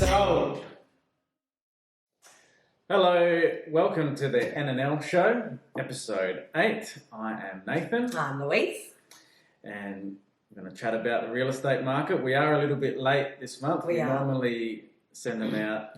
Sold. Hello, welcome to the N&L show, episode 8. I am Nathan. I'm Louise. And we're going to chat about the real estate market. We are a little bit late this month. We normally send them out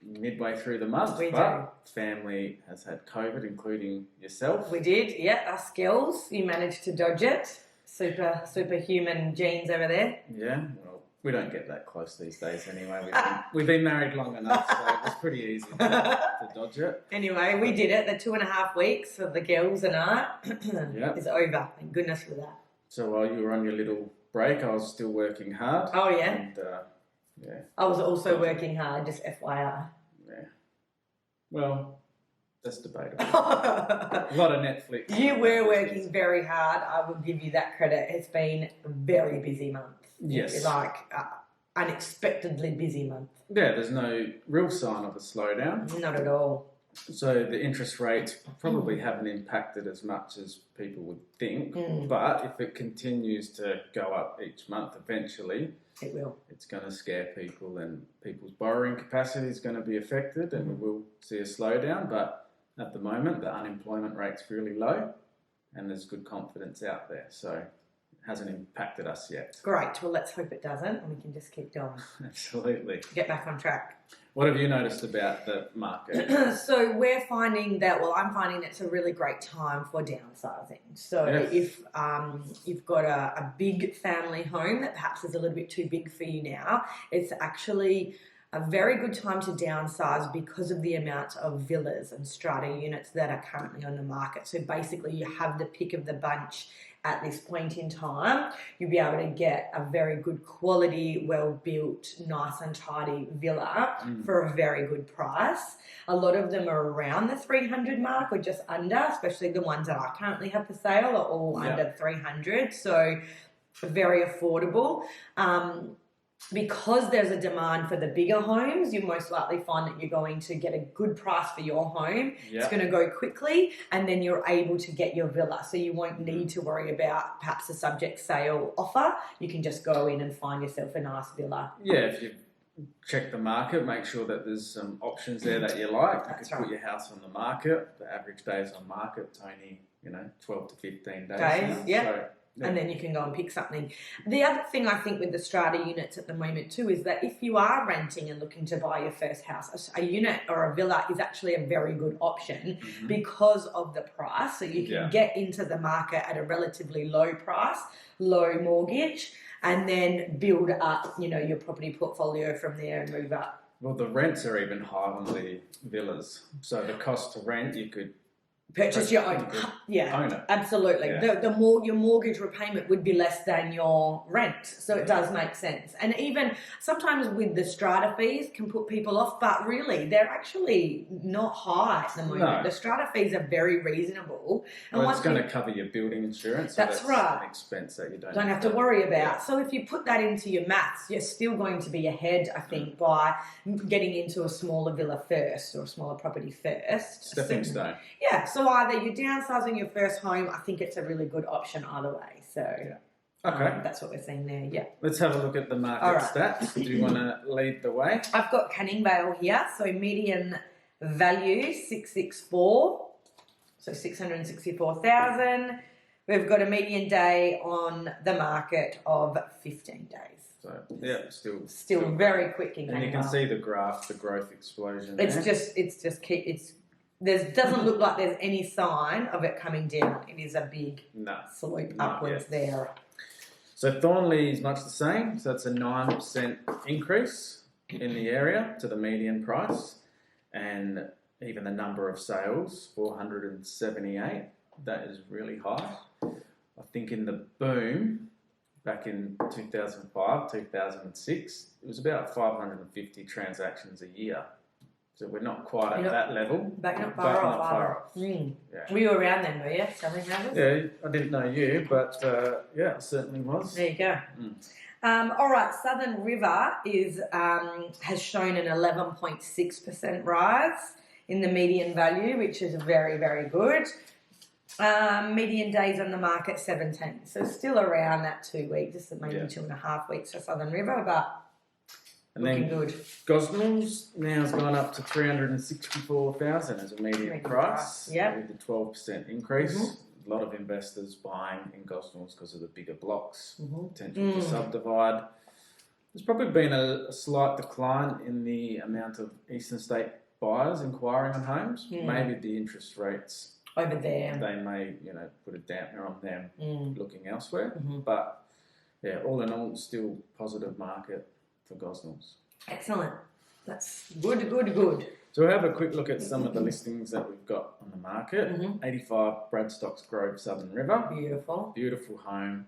midway through the month. But family has had COVID, including yourself. We did, yeah, us girls. You managed to dodge it. Superhuman genes over there. Yeah, well, we don't get that close these days anyway. We've been married long enough, so it was pretty easy to dodge it. Anyway, we did it. The 2.5 weeks for the girls and I is over. Thank goodness for that. So while you were on your little break, I was still working hard. Oh, yeah? And, I was also working hard, just FYI. Yeah. Well, that's debatable. A lot of Netflix. You were working very hard. I will give you that credit. It's been a very busy month. Yes. Like unexpectedly busy month. Yeah, there's no real sign of a slowdown. Not at all. So the interest rates probably haven't impacted as much as people would think. But if it continues to go up each month, eventually it will. It's going to scare people, and people's borrowing capacity is going to be affected, and we will see a slowdown. But at the moment, the unemployment rate's really low, and there's good confidence out there. So it hasn't impacted us yet. Great. Well, let's hope it doesn't, and we can just keep going. Absolutely. Get back on track. What have you noticed about the market? So we're finding that, I'm finding it's a really great time for downsizing. So if you've got a big family home that perhaps is a little bit too big for you now, it's actually a very good time to downsize because of the amount of villas and strata units that are currently on the market. So basically you have the pick of the bunch at this point in time. You'll be able to get a very good quality, well-built, nice and tidy villa for a very good price. A lot of them are around the 300 mark or just under, especially the ones that I currently have for sale are all under 300. So very affordable. Because there's a demand for the bigger homes, you most likely find that you're going to get a good price for your home. It's going to go quickly, and then you're able to get your villa. So you won't need to worry about perhaps a subject sale offer. You can just go in and find yourself a nice villa. Yeah, if you check the market, make sure that there's some options there that you like. You can put your house on the market. The average days on market, it's only 12 to 15 days. So, and then you can go and pick something. The other thing I think with the strata units at the moment too is that if you are renting and looking to buy your first house, a unit or a villa is actually a very good option because of the price. So you can get into the market at a relatively low price, low mortgage, and then build up, your property portfolio from there and move up. Well, the rents are even higher on the villas. So the cost to rent, you could purchase your own. Own it. Absolutely. Yeah. Your mortgage repayment would be less than your rent. So it does make sense. And even sometimes with the strata fees can put people off, but really they're actually not high at the moment. No. The strata fees are very reasonable. And it's going to cover your building insurance. So that's right. An expense that you don't have to worry about. Yeah. So if you put that into your maths, you're still going to be ahead, I think, by getting into a smaller villa first or a smaller property first. Stepping stone. Yeah. So either you're downsizing your first home, I think it's a really good option either way. So okay, that's what we're seeing there. Yeah. Let's have a look at the market stats. Do you want to lead the way? I've got Canning Vale here. So median value 664, so 664,000. We've got a median day on the market of 15 days. So still very quick in Canning Vale. And you can see the graph, the growth explosion. There doesn't look like there's any sign of it coming down. It is a big slope upwards there. So Thornlie is much the same. So it's a 9% increase in the area to the median price. And even the number of sales, 478, that is really high. I think in the boom, back in 2005, 2006, it was about 550 transactions a year. So we're not quite at that level. But not far off. Yeah. Were you around then, were you, selling houses? Yeah, I didn't know you, but I certainly was. There you go. All right, Southern River has shown an 11.6% rise in the median value, which is very, very good. Median days on the market, 17. So still around that 2 weeks, just maybe 2.5 weeks for Southern River, but And looking then good. Gosnells now has gone up to 364,000 as a median price. Yep. With the 12% increase. Mm-hmm. A lot of investors buying in Gosnells because of the bigger blocks, Mm-hmm. potential to subdivide. There's probably been a slight decline in the amount of eastern state buyers inquiring on homes. Maybe the interest rates over there, they may put a dampener on them looking elsewhere. Mm-hmm. But yeah, all in all, still positive market for Gosnells. Excellent. That's good. So we'll have a quick look at some of the listings that we've got on the market. 85 Bradstocks Grove, Southern River. Beautiful home.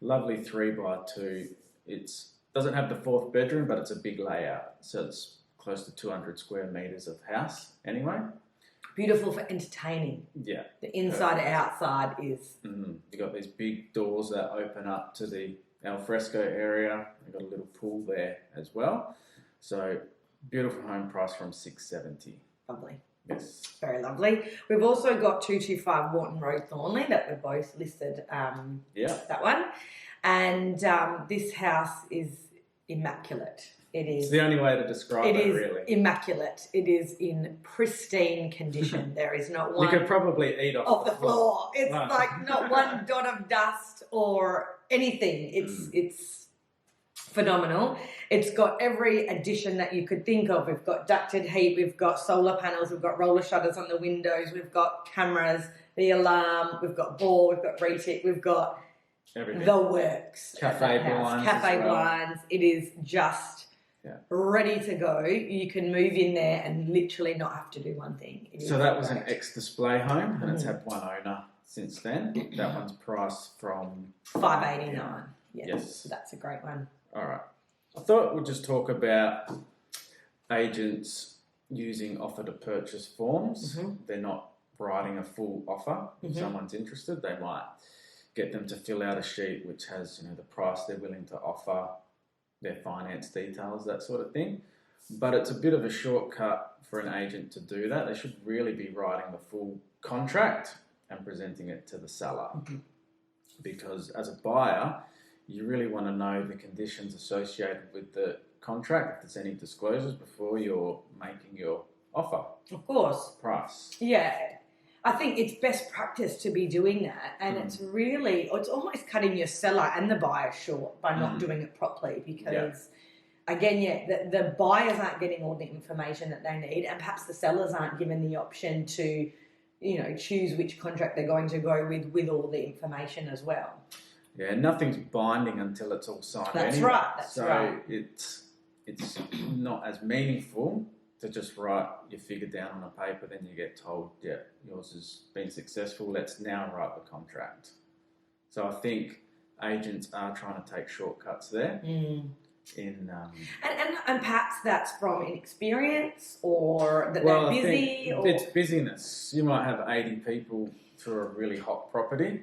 Lovely 3x2. It doesn't have the 4th bedroom, but it's a big layout. So it's close to 200 square metres of house anyway. Beautiful for entertaining. Yeah. The inside outside is... You've got these big doors that open up to the alfresco area. You've got a little pool there as well. So beautiful home price from $670. Lovely. Yes. Very lovely. We've also got 225 Wharton Road, Thornlie, that we're both listed. That one. And this house is immaculate. It is. It's the only way to describe it, really. It is immaculate. It is in pristine condition. There is not one... You could probably eat off the floor. It's like not one dot of dust or anything. It's phenomenal. It's got every addition that you could think of. We've got ducted heat, we've got solar panels, we've got roller shutters on the windows, we've got cameras, the alarm, we've got ball, we've got retic, we've got everything. The works. Cafe blinds. It is just ready to go. You can move in there and literally not have to do one thing. So that was an ex-display home, and it's had one owner since then. That one's priced from $589. Yes, so that's a great one. All right. I thought we'd just talk about agents using offer to purchase forms. They're not writing a full offer. If someone's interested, they might get them to fill out a sheet which has the price they're willing to offer, their finance details, that sort of thing. But it's a bit of a shortcut for an agent to do that. They should really be writing the full contract and presenting it to the seller. Because as a buyer, you really want to know the conditions associated with the contract, if there's any disclosures before you're making your offer. Of course. Price. Yeah. I think it's best practice to be doing that, and it's almost cutting your seller and the buyer short by not doing it properly because, again, the buyers aren't getting all the information that they need, and perhaps the sellers aren't given the option to, choose which contract they're going to go with all the information as well. Yeah, nothing's binding until it's all signed. That's right. That's right. It's not as meaningful to just write your figure down on a paper, then you get told, yours has been successful, let's now write the contract. So I think agents are trying to take shortcuts there. And perhaps that's from inexperience or that they're busy? It's busyness. You might have 80 people through a really hot property,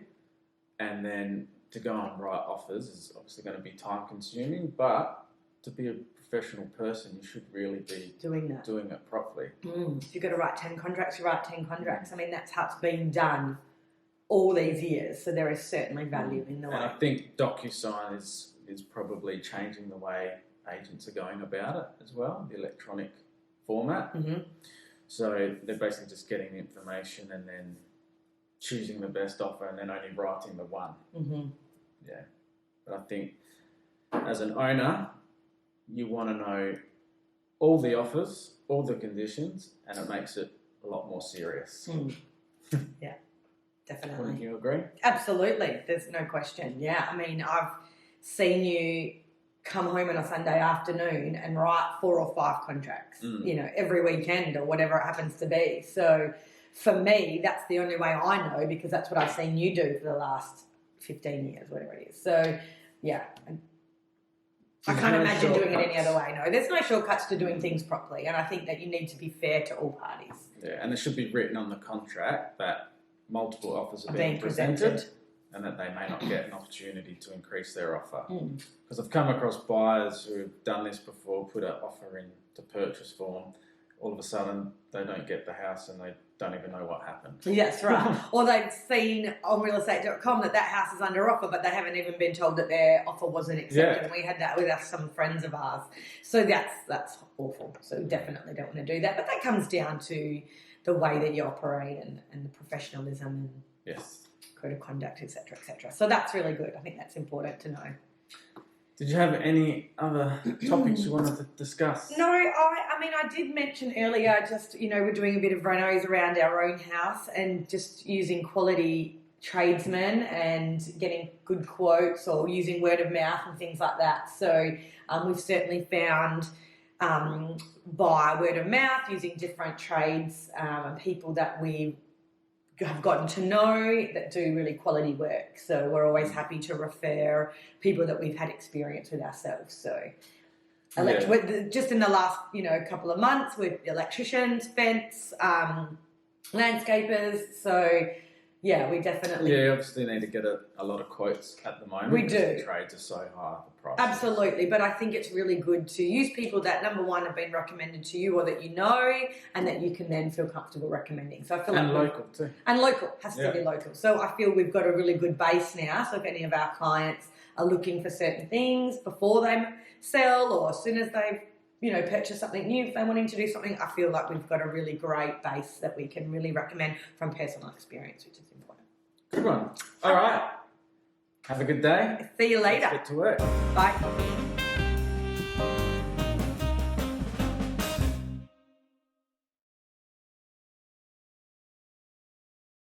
and then to go and write offers is obviously going to be time consuming, but to be a professional person, you should really be doing it properly. If you've got to write 10 contracts, you write 10 contracts. I mean, that's how it's been done all these years, so there is certainly value in the way. And I think DocuSign is probably changing the way agents are going about it as well, the electronic format. So they're basically just getting the information and then choosing the best offer and then only writing the one. Yeah. But I think as an owner, you want to know all the offers, all the conditions, and it makes it a lot more serious. Yeah, definitely. Wouldn't you agree? Absolutely. There's no question. Yeah. I mean, I've seen you come home on a Sunday afternoon and write 4 or 5 contracts, every weekend or whatever it happens to be. So for me, that's the only way I know because that's what I've seen you do for the last 15 years, whatever it is. So, yeah. I can't imagine doing it any other way. No, there's no shortcuts to doing things properly, and I think that you need to be fair to all parties. Yeah, and it should be written on the contract that multiple offers are being presented and that they may not get an opportunity to increase their offer. Because I've come across buyers who have done this before, put an offer in to purchase form, all of a sudden they don't get the house and they don't even know what happened. Yes, right. Or they've seen on realestate.com that house is under offer, but they haven't even been told that their offer wasn't accepted. And we had that with some friends of ours. So that's awful. So we definitely don't want to do that. But that comes down to the way that you operate and the professionalism and Yes. code of conduct, etc., etc. So that's really good. I think that's important to know. Did you have any other topics you wanted to discuss? No, I mean, I did mention earlier just, we're doing a bit of renos around our own house and just using quality tradesmen and getting good quotes or using word of mouth and things like that. So we've certainly found by word of mouth using different trades and people that we have gotten to know that do really quality work. So we're always happy to refer people that we've had experience with ourselves. So just in the last, couple of months with electricians, fence, landscapers. So yeah, we definitely... Yeah, obviously need to get a lot of quotes at the moment. We do. The trades are so high, the price. Absolutely, but I think it's really good to use people that, number one, have been recommended to you or that you know and that you can then feel comfortable recommending. So I feel and local too. And local, has to be local. So I feel we've got a really good base now. So if any of our clients are looking for certain things before they sell or as soon as they've purchase something new, if they're wanting to do something, I feel like we've got a really great base that we can really recommend from personal experience, which is important. Good one. All right. Have a good day. See you later. Let's get to work. Bye.